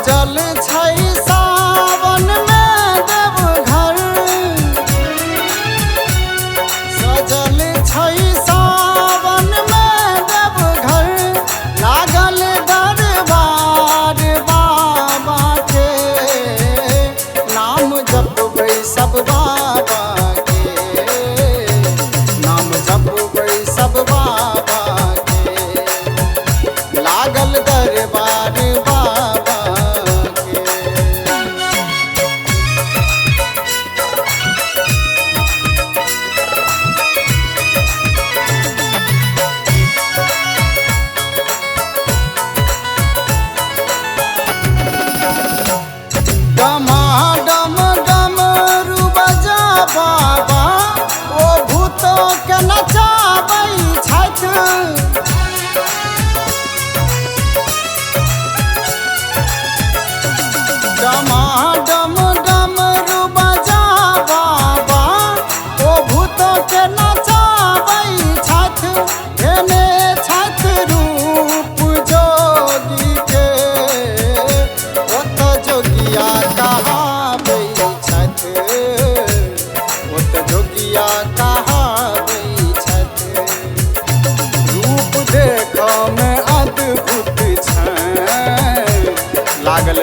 सजल छै सावन में देवघर, सजल छै सावन में देवघर, लागल दरबार बाबा के, नाम जपबै सब बाबा के, नाम जपबै सब बाबा के, लागल दरबार बाबा के। डमाडम डमरू बजा बाबा, ओ भूतो के नचाबै छथि, डमाडम डमरू बजा बाबा, ओ भूतो के नचाबै छथि, धेने छथि रूप जोगी के, ओत जोगिया कहाबै छथि, ओत जोगिया कहाबै छथि, रूप देखऽ में अद्भुत छै, लागल